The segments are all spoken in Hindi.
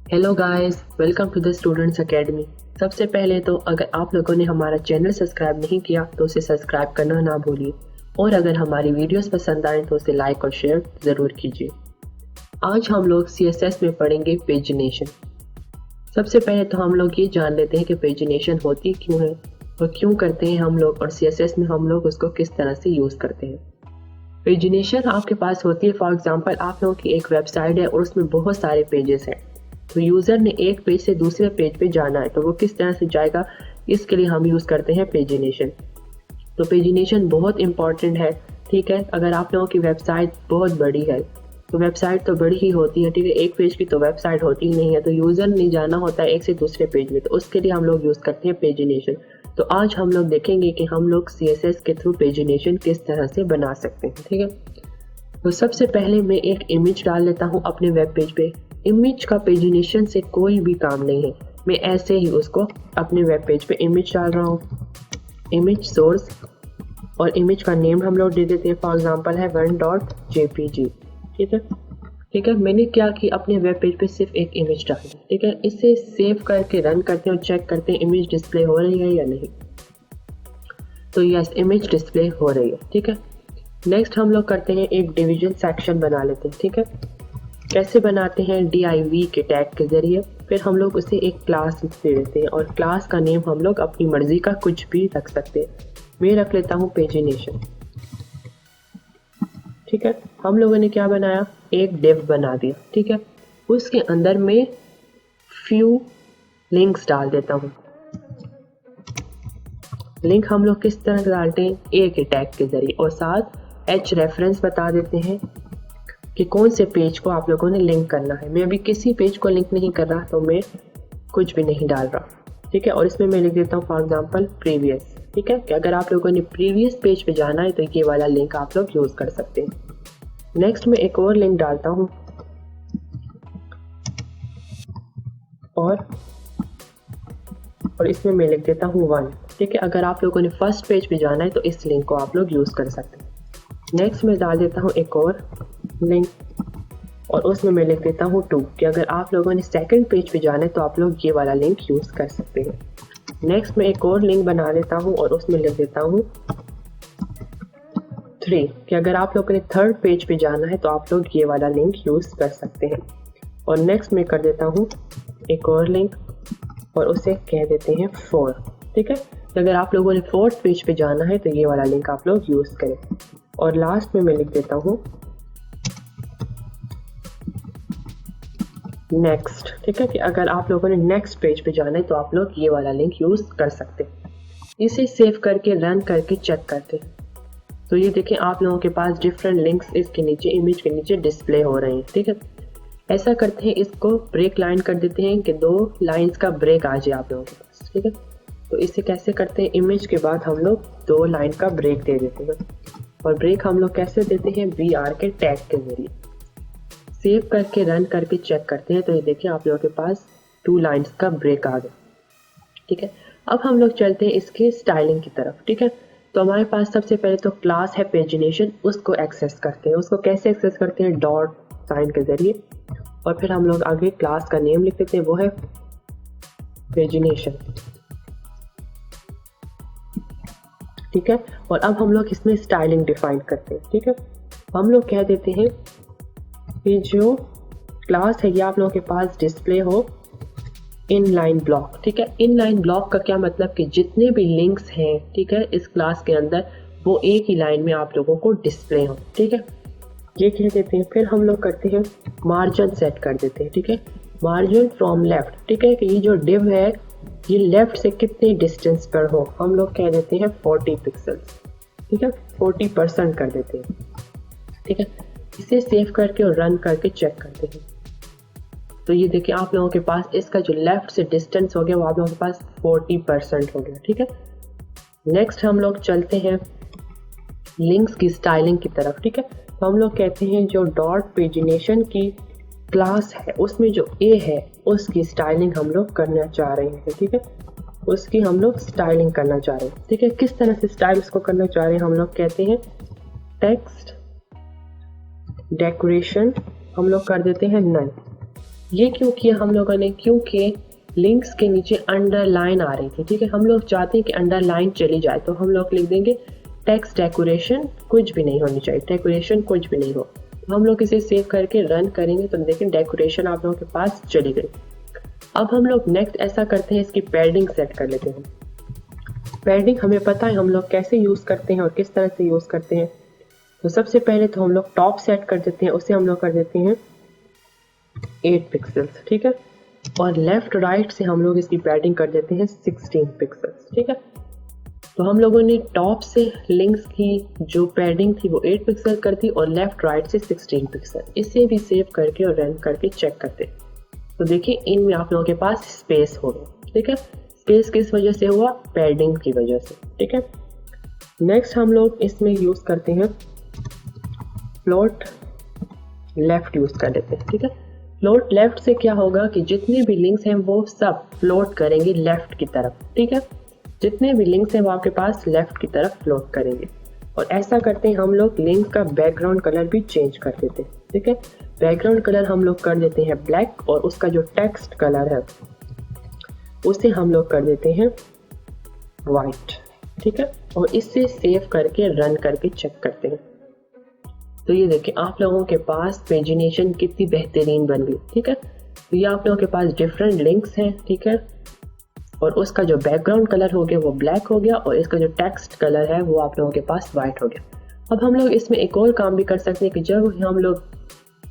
Hello guys, welcome to the students academy. सबसे पहले तो अगर आप लोगों ने हमारा चैनल सब्सक्राइब नहीं किया तो उसे सब्सक्राइब करना ना भूलिए, और अगर हमारी वीडियोस पसंद आए तो उसे लाइक और शेयर ज़रूर कीजिए। आज हम लोग CSS में पढ़ेंगे पेजिनेशन। सबसे पहले तो हम लोग ये जान लेते हैं कि पेजिनेशन होती क्यों है और क्यों करते हैं हम लोग, और CSS में हम लोग उसको किस तरह से यूज़ करते हैं। पेजिनेशन आपके पास होती है, फॉर एग्जांपल आप लोगों की एक वेबसाइट है और उसमें बहुत सारे पेजेस हैं, तो यूज़र ने एक पेज से दूसरे पेज पे जाना है तो वो किस तरह से जाएगा, इसके लिए हम यूज़ करते हैं पेजिनेशन। तो पेजिनेशन बहुत इंपॉर्टेंट है, ठीक है। अगर आप लोगों की वेबसाइट बहुत बड़ी है तो वेबसाइट तो बड़ी ही होती है, ठीक है, एक पेज की तो वेबसाइट होती ही नहीं है, तो यूज़र ने जाना होता है एक से दूसरे पेज में, तो उसके लिए हम लोग यूज़ करते हैं पेजिनेशन। तो आज हम लोग देखेंगे कि हम लोग CSS के थ्रू पेजिनेशन किस तरह से बना सकते हैं, ठीक है। तो सबसे पहले मैं एक इमेज डाल लेता हूँ अपने वेब पेज पे। इमेज का पेजिनेशन से कोई भी काम नहीं है, मैं ऐसे ही उसको अपने वेब पेज पे इमेज डाल रहा हूँ, इमेज सोर्स, और इमेज का नेम हम लोग दे देते हैं, फॉर एग्जांपल है 1.jpg, ठीक है। मैंने क्या कि अपने वेब पेज पे सिर्फ एक इमेज डाली, ठीक है। इसे सेव करके रन करते हैं और चेक करते हैं इमेज डिस्प्ले हो रही है या नहीं। तो यस, इमेज डिस्प्ले हो रही है, ठीक है। नेक्स्ट हम लोग करते हैं एक डिवीजन सेक्शन बना लेते हैं, ठीक है। कैसे बनाते हैं, div के टैग के जरिए। फिर हम लोग उसे एक क्लास दे देते हैं और क्लास का नेम हम लोग अपनी मर्जी का कुछ भी रख सकते हैं। मैं रख लेता हूँ पेजिनेशन, ठीक है। हम लोगों ने क्या बनाया, एक डिव बना दिया, ठीक है। उसके अंदर मैं फ्यू लिंक्स डाल देता हूँ। लिंक हम लोग किस तरह डालते हैं, ए के टैग के जरिए, और साथ h रेफरेंस बता देते हैं कि कौन से पेज को आप लोगों ने लिंक करना है। मैं अभी किसी पेज को लिंक नहीं कर रहा तो मैं कुछ भी नहीं डाल रहा, ठीक है। और इसमें मैं लिख देता हूँ फॉर एग्जांपल प्रीवियस, ठीक है, कि अगर आप लोगों ने प्रीवियस पेज पे जाना है तो ये वाला लिंक आप लोग यूज़ कर सकते हैं। नेक्स्ट में एक और लिंक डालता हूँ और इसमें मैं लिख देता हूँ 1, ठीक है। अगर आप लोगों ने फर्स्ट पेज पे जाना है तो इस लिंक को आप लोग यूज़ कर सकते हैं। नेक्स्ट में डाल देता हूँ एक और लिंक और उसमें मैं लिख देता हूँ 2, कि अगर आप लोगों ने सेकंड पेज पे जाना है तो आप लोग ये वाला लिंक यूज़ कर सकते हैं। नेक्स्ट में एक और लिंक बना लेता हूँ और उसमें लिख देता हूँ 3, कि अगर आप लोगों ने थर्ड पेज पे जाना है तो आप लोग ये वाला लिंक यूज़ कर सकते हैं। और नेक्स्ट में कर देता हूँ एक और लिंक और उसे कह देते हैं 4, ठीक है। तो अगर आप लोगों ने फोर्थ पेज पे जाना है तो ये वाला लिंक आप लोग यूज़ करें। और लास्ट में मैं लिख देता हूँ नेक्स्ट, ठीक है, कि अगर आप लोगों ने नेक्स्ट पेज पे जाना है तो आप लोग ये वाला लिंक यूज़ कर सकते हैं। इसे सेव करके रन करके चेक करते हैं तो ये देखें आप लोगों के पास डिफरेंट लिंक्स इसके नीचे, इमेज के नीचे डिस्प्ले हो रहे हैं, ठीक है। ऐसा करते हैं, इसको ब्रेक लाइन कर देते हैं कि 2 लाइंस का ब्रेक आ जाए आप लोगों के पास, ठीक है। तो इसे कैसे करते हैं, इमेज के बाद हम लोग 2 लाइन का ब्रेक दे देते हैं, और ब्रेक हम लोग कैसे देते हैं, BR के टैग के जरिए। सेव करके रन करके चेक करते हैं तो ये देखिए आप लोगों के पास 2 लाइंस का ब्रेक आ गया, ठीक है। अब हम लोग चलते हैं इसके स्टाइलिंग की तरफ, ठीक है। तो हमारे पास सबसे पहले तो क्लास है पेजिनेशन, उसको एक्सेस करते हैं। उसको कैसे एक्सेस करते हैं, डॉट साइन के जरिए, और फिर हम लोग आगे क्लास का नेम लिख देते हैं, वो है पेजिनेशन, ठीक है। और अब हम लोग इसमें स्टाइलिंग डिफाइन करते हैं, ठीक है। हम लोग कह देते हैं कि जो क्लास है ये आप लोगों के पास डिस्प्ले हो इनलाइन ब्लॉक, ठीक है। इनलाइन ब्लॉक का क्या मतलब कि जितने भी लिंक्स हैं, ठीक है, इस क्लास के अंदर वो एक ही लाइन में आप लोगों को डिस्प्ले हो, ठीक है, ये कह देते हैं। फिर हम लोग करते हैं मार्जिन सेट कर देते हैं, ठीक है, मार्जिन फ्रॉम लेफ्ट, ठीक है, कि ये जो डिव है ये लेफ्ट से कितने डिस्टेंस पर हो, हम लोग कह देते हैं 40 पिक्सल्स, ठीक है, 40% कर देते हैं, ठीक है। इसे सेव करके और रन करके चेक करते हैं तो ये देखिए आप लोगों के पास इसका जो लेफ्ट से डिस्टेंस हो गया वो आप लोगों के पास 40% हो गया, ठीक है। नेक्स्ट हम लोग चलते हैं लिंक्स की स्टाइलिंग की तरफ, ठीक है। तो हम लोग कहते हैं जो डॉट पेजिनेशन की क्लास है उसमें जो ए है उसकी स्टाइलिंग हम लोग करना चाह रहे हैं, ठीक है, उसकी हम लोग स्टाइलिंग करना चाह रहे हैं, ठीक है। किस तरह से स्टाइल उसको करना चाह रहे हैं, हम लोग कहते हैं टेक्स्ट डेकोरेशन हम लोग कर देते हैं नन, ये क्यों किया हम लोगों ने, क्योंकि लिंक्स के नीचे अंडरलाइन आ रही थी, ठीक है। हम लोग चाहते हैं कि अंडरलाइन चली जाए, तो हम लोग लिख देंगे टेक्स्ट डेकोरेशन कुछ भी नहीं होनी चाहिए, डेकोरेशन कुछ भी नहीं हो। तो हम लोग इसे सेव करके रन करेंगे तो देखें डेकोरेशन आप लोगों के पास चली गई। अब हम लोग नेक्स्ट ऐसा करते हैं, इसकी पैडिंग सेट कर लेते हैं। पैडिंग हमें पता है हम लोग कैसे यूज़ करते हैं और किस तरह से यूज़ करते हैं। तो सबसे पहले तो हम लोग टॉप सेट कर देते हैं, उसे हम लोग कर देते हैं 8 पिक्सल्स, ठीक है। और लेफ्ट राइट से हम लोग इसकी पैडिंग कर देते हैं 16 पिक्सल्स, ठीक है। तो हम लोगों ने टॉप से लिंक्स की जो पैडिंग थी वो 8 पिक्सल कर दी और लेफ्ट राइट से 16 पिक्सल। इसे भी सेव करके और रन करके चेक करते। तो देखिए इनमें आप लोगों के पास स्पेस हो गया, ठीक है। स्पेस किस वजह से हुआ, पैडिंग की वजह से, ठीक है। नेक्स्ट हम लोग इसमें यूज करते हैं फ्लोट लेफ्ट यूज कर लेते हैं, ठीक है। फ्लोट लेफ्ट से क्या होगा कि जितने भी लिंक्स हैं वो सब फ्लोट करेंगे लेफ्ट की तरफ, ठीक है। जितने भी लिंक्स हैं वो आपके पास लेफ्ट की तरफ फ्लोट करेंगे। और ऐसा करते हैं हम लोग लिंक का बैकग्राउंड कलर भी चेंज कर देते हैं, ठीक है। बैकग्राउंड कलर हम लोग कर देते हैं ब्लैक और उसका जो टेक्स्ट कलर है उसे हम लोग कर देते हैं वाइट, ठीक है। और इससे सेव करके रन करके चेक करते हैं। तो ये देखिए आप लोगों के पास पेजिनेशन कितनी बेहतरीन बन गई, ठीक है। तो ये आप लोगों के पास डिफरेंट लिंक्स हैं, ठीक है। और उसका जो बैकग्राउंड कलर हो गया वो ब्लैक हो गया और इसका जो टेक्स्ट कलर है वो आप लोगों के पास वाइट हो गया। अब हम लोग इसमें एक और काम भी कर सकते हैं कि जब हम लोग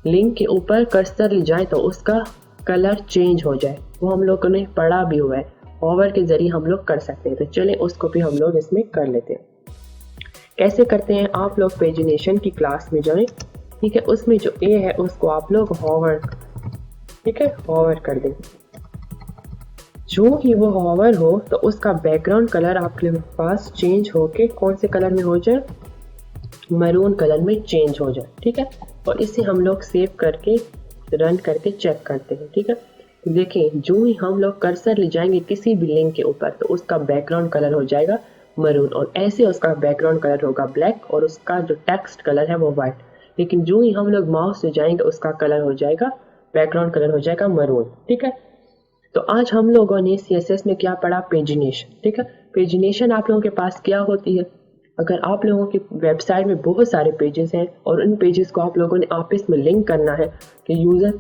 लिंक के ऊपर कर्सर ले जाएं तो उसका कलर चेंज हो जाए। वो हम लोगों ने पढ़ा भी हुआ है, होवर के जरिए हम लोग कर सकते हैं। तो चलें उसको भी हम लोग इसमें कर लेते हैं। कैसे करते हैं, आप लोग पेजिनेशन की क्लास में जाएं, ठीक है। उसमें जो ए है उसको आप लोग होवर, ठीक है, होवर कर दें। जो ही वो होवर हो तो उसका बैकग्राउंड कलर आपके पास चेंज होके कौन से कलर में हो जाए, मैरून कलर में चेंज हो जाए, ठीक है। और इसे हम लोग सेव करके रन करके चेक करते हैं, ठीक है। देखिए जो ही हम लोग कर्सर ले जाएंगे किसी भी लिंक के ऊपर तो उसका बैकग्राउंड कलर हो जाएगा मरून और ऐसे उसका बैकग्राउंड कलर होगा ब्लैक और उसका जो टेक्स्ट कलर है वो वाइट। लेकिन जो ही हम लोग माउस से जाएंगे उसका कलर हो जाएगा, बैकग्राउंड कलर हो जाएगा मरून, ठीक है। तो आज हम लोगों ने CSS में क्या पढ़ा, पेजिनेशन, ठीक है। पेजिनेशन आप लोगों के पास क्या होती है, अगर आप लोगों की वेबसाइट में बहुत सारे पेजेस हैं और उन पेजेस को आप लोगों ने आपस में लिंक करना है कि यूज़र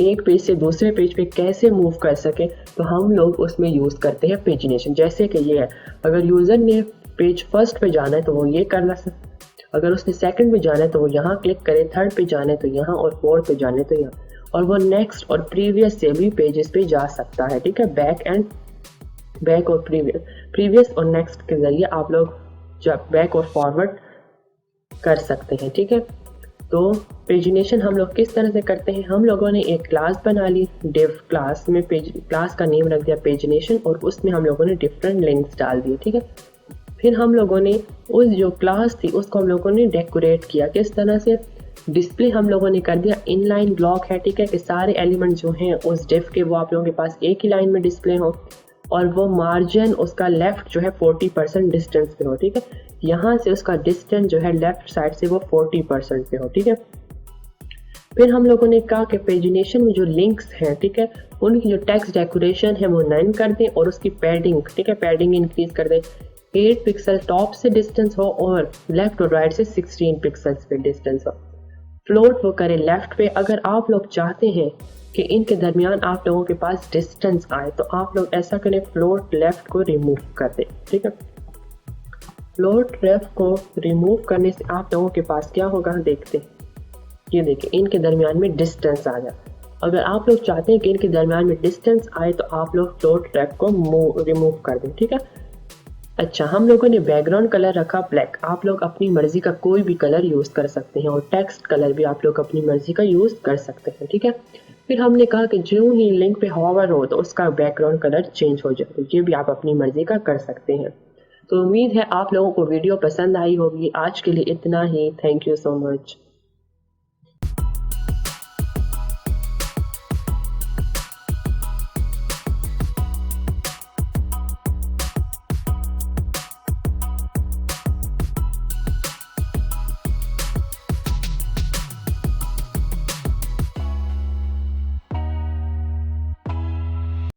एक पेज से दूसरे पेज पे कैसे मूव कर सके, तो हम लोग उसमें यूज़ करते हैं पेजिनेशन। जैसे कि ये है, अगर यूज़र ने पेज फर्स्ट पे जाना है तो वो ये करना है, अगर उसने सेकंड पे जाना है तो वो यहाँ क्लिक करे, थर्ड पे जाना है तो यहाँ और फोर्थ पे जाना है तो यहाँ, और वो नेक्स्ट और प्रीवियस से भी पेजेस पे जा सकता है, ठीक है। बैक और प्रीवियस और नेक्स्ट के जरिए आप लोग जब बैक और फॉरवर्ड कर सकते हैं, ठीक है। तो पेजिनेशन हम लोग किस तरह से करते हैं, हम लोगों ने एक क्लास बना ली, डिव क्लास में क्लास का नेम रख दिया पेजिनेशन और उसमें हम लोगों ने डिफरेंट लिंक्स डाल दिए, ठीक है। फिर हम लोगों ने उस जो क्लास थी उसको हम लोगों ने डेकोरेट किया, किस तरह से, डिस्प्ले हम लोगों ने कर दिया इनलाइन ब्लॉक है, ठीक है, कि सारे एलिमेंट जो हैं उस डिव के वो आप लोगों के पास एक ही लाइन में डिस्प्ले हो और वो मार्जिन उसका लेफ्ट जो है 40% डिस्टेंस पे हो, ठीक है। यहाँ से उसका डिस्टेंस जो है लेफ्ट साइड से वो 40% पे हो, ठीक है। फिर हम लोगों ने कहा कि पेजिनेशन में जो लिंक्स हैं, ठीक है, उनकी जो टेक्स्ट डेकोरेशन है वो 9 कर दें और उसकी पैडिंग, ठीक है, पैडिंग इंक्रीज कर दें, 8 पिक्सल टॉप से डिस्टेंस हो और लेफ्ट और राइट से 16 पिक्सल्स पे डिस्टेंस हो। फ्लोट वो करें लेफ्ट पे। अगर आप लोग चाहते हैं कि इनके दरमियान आप लोगों के पास डिस्टेंस आए तो आप लोग ऐसा करें, फ्लोट लेफ्ट को रिमूव कर दें, ठीक है। फ्लोट लेफ्ट को रिमूव करने से आप लोगों के पास क्या होगा, देखते हैं, ये देखिए इनके दरमियान में डिस्टेंस आ जाए। अगर आप लोग चाहते हैं कि इनके दरमियान में डिस्टेंस आए तो आप लोग फ्लोट लेफ्ट को रिमूव कर दें, ठीक है। अच्छा, हम लोगों ने बैकग्राउंड कलर रखा ब्लैक, आप लोग अपनी मर्जी का कोई भी कलर यूज़ कर सकते हैं और टेक्स्ट कलर भी आप लोग अपनी मर्जी का यूज़ कर सकते हैं, ठीक है। फिर हमने कहा कि जो ही लिंक पे हॉवर हो तो उसका बैकग्राउंड कलर चेंज हो जाए, तो ये भी आप अपनी मर्जी का कर सकते हैं। तो उम्मीद है आप लोगों को वीडियो पसंद आई होगी। आज के लिए इतना ही, थैंक यू सो मच।